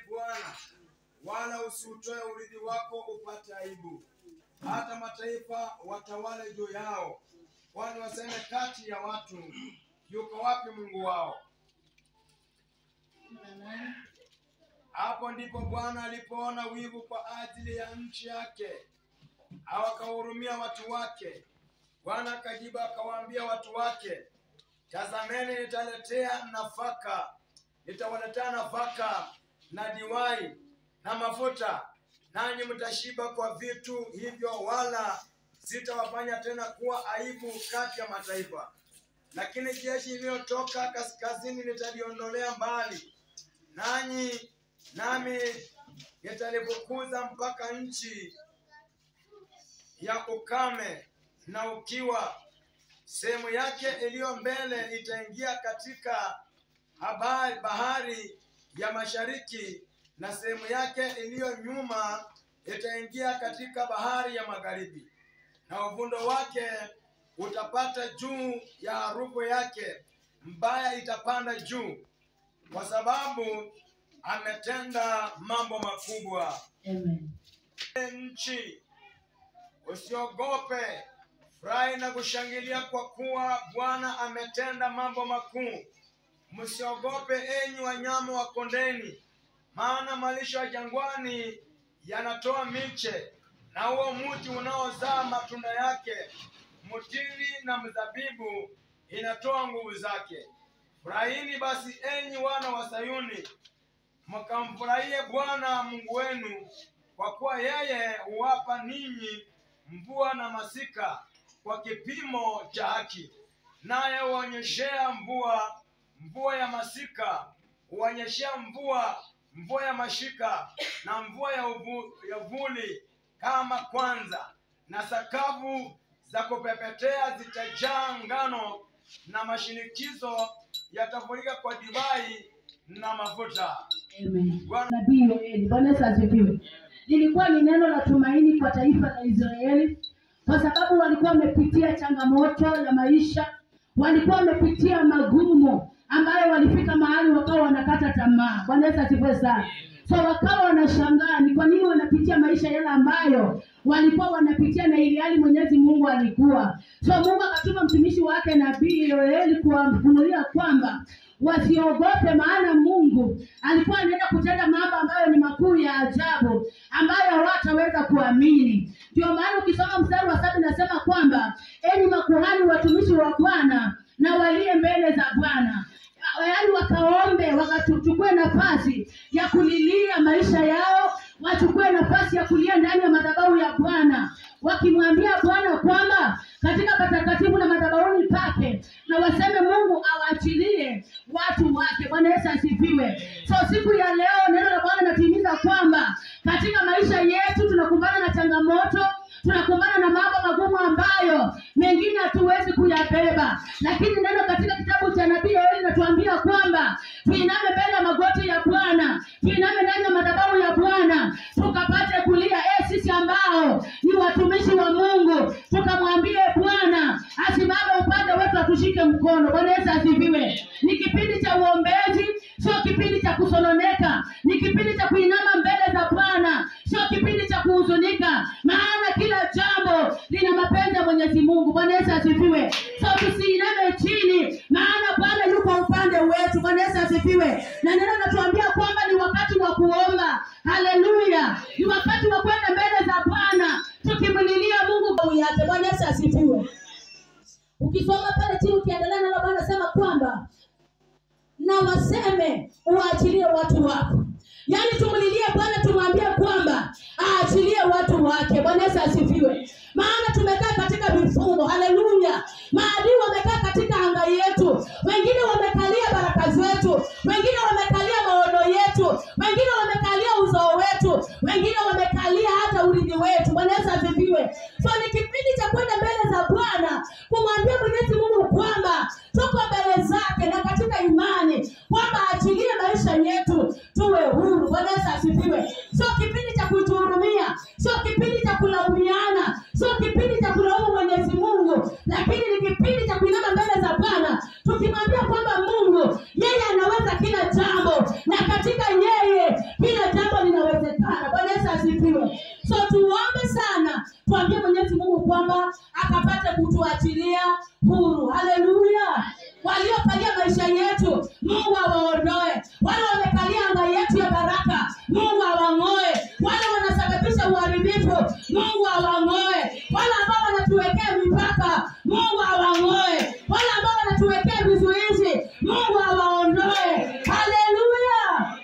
Bwana, wala usiutoe urithi wako upate aibu. Hata mataifa watawale juu yao, kwani waseme kati ya watu, yuko wapi Mungu wao? Hapo ndipo Bwana alipoona wivu kwa ajili ya nchi yake, akawahurumia watu wake. Bwana akajibu akawaambia watu wake, tazameni nitawaletea nafaka na divai na mafuta, nanyi mtashiba kwa vitu hivyo, wala sitawafanya tena kuwa aibu kati ya mataifa. Lakini jeshi iliyotoka kaskazini nitaliondolea mbali, nami nitalifukuza mpaka nchi ya ukame na ukiwa. Sehemu yake iliyo mbele itaingia katika bahari ya mashariki, na sehemu yake iliyo nyuma itaingia katika bahari ya magharibi. Na uvundo wake utapata juu ya harufu yake, mbaya itapanda juu, kwa sababu ametenda mambo makubwa. Amen. Nchi, usiogope, furahi na kushangilia, kwa kuwa Bwana ametenda mambo makuu. Msiogope enyi wanyama wa kondeni, maana malisho ya jangwani yanatoa miche, na huo mti unaozaa matunda yake, mtini na mzabibu inatoa nguvu zake. Furahini basi enyi wana wa Sayuni, mkamfurahie Bwana Mungu wenu, kwa kuwa yeye huwapa ninyi mvua na masika kwa kipimo cha haki. Naye huonyeshea mvua ya masika, huonyeshea mvua ya mashika, na mvua ya vuli kama kwanza. Na sakafu za kupepetea zitajaa ngano, na mashinikizo yatafurika kwa divai na mafuta. Amen. Nabii Yoeli, Bwana asifiwe. Lilikuwa ni neno la tumaini kwa taifa la Israeli, kwa sababu walikuwa wamepitia changamoto ya maisha, walikuwa wamepitia magumu ambayo walifika mahali wakawa wanakata tamaa. Bwana asifiwe sana. So wakawa wanashangaa ni kwa nini wanapitia maisha yale ambayo walikuwa wanapitia, na ili hali Mwenyezi Mungu alikuwa. So Mungu akatuma mtumishi wake Nabii Yoeli kuwafunulia kwamba wasiogope, maana Mungu alikuwa anaenda kutenda mambo ambayo ni makuu ya ajabu ambayo hawataweza kuamini. Ndio maana ukisoma mstari wa 7 nasema kwamba enyi makuhani watumishi wa Bwana na walie mbele za Bwana, yaani wakaombe, wakachukue nafasi ya kulilia maisha yao, wachukue nafasi ya kulia ndani ya madhabahu ya Bwana, wakimwambia Bwana kwamba katika patakatifu na madhabahuni pake, na waseme Mungu awaachilie watu wake. Bwana Yesu asifiwe. So siku ya leo neno la Bwana linatimiza kwamba katika maisha yetu tunakumbana na changamoto, tunakumbana na mambo magumu ambayo mengine hatuwezi kuyabeba, lakini neno katika kitabu cha Nabii Yoeli linatuambia kwamba tuiname mbele ya magoti ya Bwana, tuiname ndani ya madhabahu ya Bwana, tukapate kulia sisi ambao ni watumishi wa Mungu, tukamwambie Bwana asimame upande wetu, atushike mkono. Bwana Yesu asifiwe. Ni kipindi cha uombezi, sio kipindi cha kusononeka. Ni kipindi cha kuinama mbele za Bwana, sio kipindi cha kuhuzunika, maana kila jambo lina mapenzi ya Mwenyezi Mungu. Bwana Yesu asifiwe. So tusiiname chini, maana Bwana yuko upande wetu. Bwana Yesu asifiwe. Na neno linatuambia kwamba ni wakati wa kuomba. Haleluya. Ni wakati wa kwenda mbele za Bwana tukimlilia Mungu kwa yake. Bwana Yesu asifiwe. Ukisoma pale chini ukiendelea na Bwana anasema kwamba na waseme uachilie watu wako. Yaani tumlilie Bwana, tumwambie kwamba aachilie watu wake. Bwana Yesu asifiwe. Maana tumekaa katika vifungo. Haleluya. Maadui wamekaa katika anga yetu. Wengine wamekalia baraka zetu, wengine wamekalia maono yetu, wengine wamekalia uzao wetu, wengine wamekalia hata urithi wetu. Bwana Yesu asifiwe. So ni kipindi cha kwenda mbele za Bwana kumwambia Mwenyezi Mungu kwamba tuko mbele zake na katika imani kwamba aachilie maisha yetu tuwe huru. Bwana Yesu asifiwe. Sio kipindi cha kutuhurumia, sio kipindi cha kulaumiana, sio kipindi cha kulaumu Mwenyezi Mungu, lakini ni kipindi cha kuinama mbele za Bwana tukimwambia kwamba Mungu yeye anaweza kila jambo, na katika yeye kutuachilia huru. Haleluya. Waliokalia maisha yetu, Mungu awaondoe. Wale wamekalia anga yetu ya baraka, Mungu awang'oe. Wale wanasababisha uharibifu, Mungu awang'oe. Wale ambao wanatuwekea mipaka, Mungu awang'oe. Wale ambao wanatuwekea vizuizi, Mungu awaondoe. Haleluya.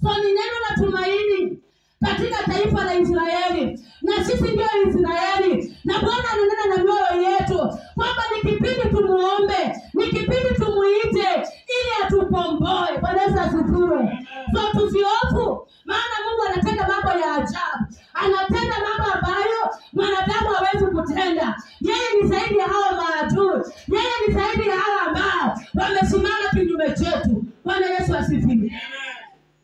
So ni neno la tumaini katika taifa la Israeli, na sisi ndio Israeli, na Bwana ananena na mioyo yetu kwamba ni kipindi tumuombe, ni kipindi tumuite ili atukomboe. Bwana Yesu asifiwe. So tusiofu, maana Mungu anatenda mambo ya ajabu, anatenda mambo ambayo mwanadamu hawezi kutenda. Yeye ni zaidi ya hao maadui, yeye ni zaidi ya hao ambao wamesimama kinyume chetu. Bwana Yesu asifiwe.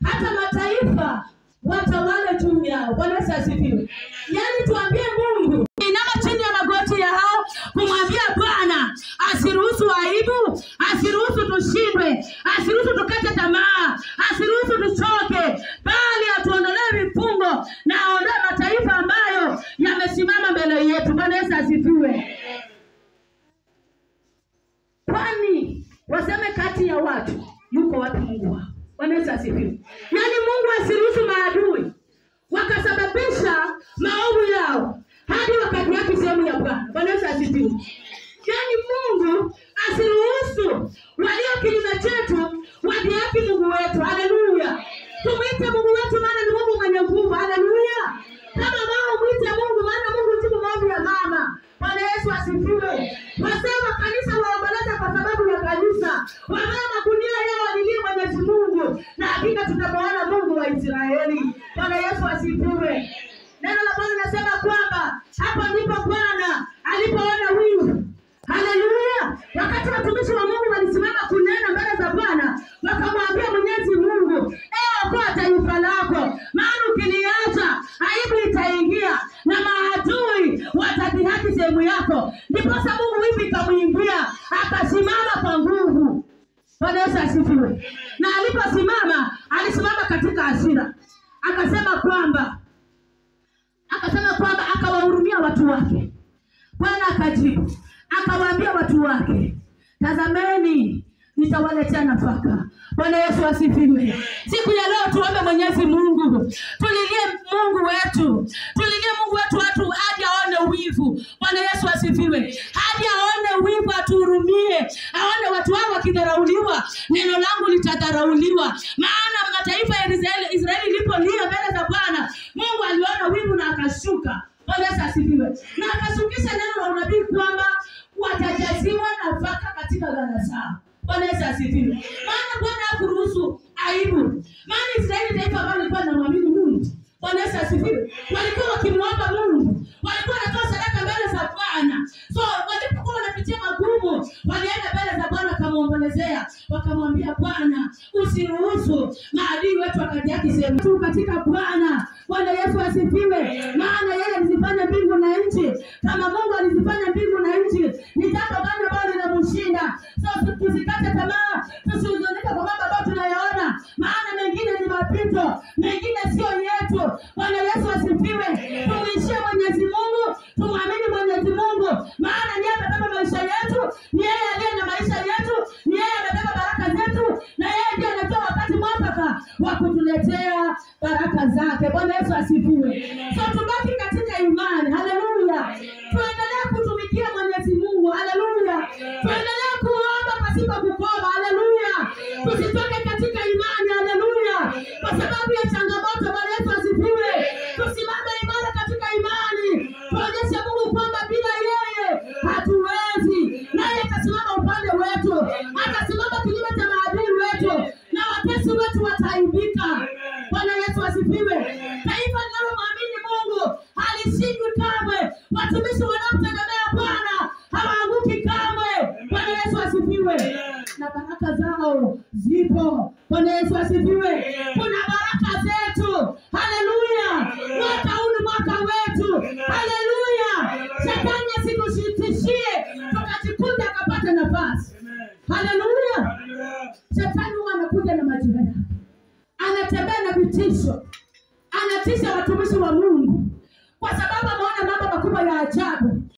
Hata mataifa watawale juu yao. Bwana Yesu asifiwe. Yaani tuambie Mungu, inama chini ya magoti ya hao kumwambia Bwana asiruhusu aibu, asiruhusu tushindwe, asiruhusu tukate tamaa, asiruhusu tuchoke, bali atuondolee vifungo na aondoe mataifa ambayo yamesimama mbele yetu. Bwana Yesu asifiwe. Kwani waseme kati ya watu yuko wapi Mungu wao? Bwana Yesu asifiwe. Yaani Mungu asiruhusu maadui wakasababisha maovu yao hadi wakati sehemu ya Bwana. Bwana Yesu asifiwe. Yaani Mungu asiruhusu walio kinyume chetu wadhiaki Mungu wetu. Haleluya. Tumwite Mungu wetu maana ni Mungu mwenye nguvu. Haleluya. Kama mama mwite Mungu maana Mungu jibu maombi ya mama. Bwana Yesu asifiwe. Wasema kanisa waomboleza kwa sababu ya kanisa. Wamama kunia yao walilie Mwenyezi Mungu, na hakika tutamuona Mungu wa Israeli. Bwana Yesu asifiwe. Neno la Bwana linasema kwamba hapa ndipo Bwana alipoona wingu. Haleluya. Wakati watumishi wa Mungu walisimama kunena mbele za Bwana, wakamwambia Mwenyezi Mungu, okoa taifa lako, maana ukiliacha aibu itaingia na maadui watadhihaki sehemu yako. Ndipo Mungu hivi kamuingia, akasimama kwa nguvu. Bwana Yesu asifiwe. Na aliposimama, alisimama katika hasira. Akasema kwamba akawahurumia watu wake. Bwana akajibu, akawaambia watu wake, tazameni nitawaletea nafaka. Bwana Yesu asifiwe. Siku ya leo tuombe Mwenyezi Mungu. Tulilie Mungu wetu. Tulilie Mungu wetu hadi aone wivu. Bwana Yesu asifiwe. Hadi aone wivu, atuhurumie. Aone watu wao wakidharauliwa, neno langu litadharauliwa. Maana mataifa ya Israeli ilipolia mbele za Bwana, Mungu aliona wivu na akashuka. Bwana Yesu asifiwe. Na akashukisha neno la unabii kwamba watajaziwa nafaka katika ghala zao. Bwana Yesu asifiwe. Maana Bwana hakuruhusu aibu. Maana Israeli taifa ambalo lilikuwa linamwamini Mungu. Bwana Yesu asifiwe. Walikuwa wakimwomba Mungu. Walikuwa wanatoa sadaka mbele za Bwana. So walipokuwa wanapitia magumu, walienda mbele za Bwana kumuombolezea. Wakamwambia Bwana, usiruhusu maadui wetu wakadhihaki sehemu yetu katika Bwana. Bwana Yesu asifiwe. Maana yeye alizifanya mbingu na nchi. Kama Mungu alizifanya mbingu na nchi, ni jambo gani ambalo linamshinda? So tusikate tamaa, tusihuzunika kwa mambo ambayo tunayaona. Maana mengine ni mapito, mengine sio yetu. Bwana Yesu asifiwe. Tumwishie Mwenyezi Mungu, tumwamini Mwenyezi Mungu. Maana ni yeye amebeba maisha yetu, ni yeye aliye na maisha yetu, ni yeye amebeba baraka zetu, na yeye ndiye anatoa wakati mwafaka wa kutuletea baraka zake. Bwana Yesu asifiwe. So tubaki katika imani. Haleluya. Tuendelee kutumikia Mwenyezi Mungu. Haleluya. Tuendelee kuomba pasipo kukoma. Haleluya. Tusitoke katika imani. Haleluya. Kwa sababu ya changamoto. Bwana Yesu asifiwe. Tusimame imara katika imani. Tuonyeshe Mungu kwamba bila yeye hatuwezi. Naye atasimama upande wetu. Atasimama kinyume cha maadui wetu. Na watesi wetu wataaibika. Bwana Yesu asifiwe. Taifa linalomwamini Mungu halishindwi kamwe. Watumishi wanaomtegemea Bwana hawaanguki kamwe. Bwana Yesu asifiwe. Na baraka zao zipo. Bwana Yesu asifiwe. Kuna baraka zetu. Haleluya. Mwaka huu ni mwaka wetu. Haleluya. Shetani asitushitishie tukajikuta akapata nafasi. Haleluya. Shetani huwa anakuja na majira yake. Anatembea na vitisho. Anatisha watumishi wa Mungu. Kwa sababu ameona mambo makubwa ya ajabu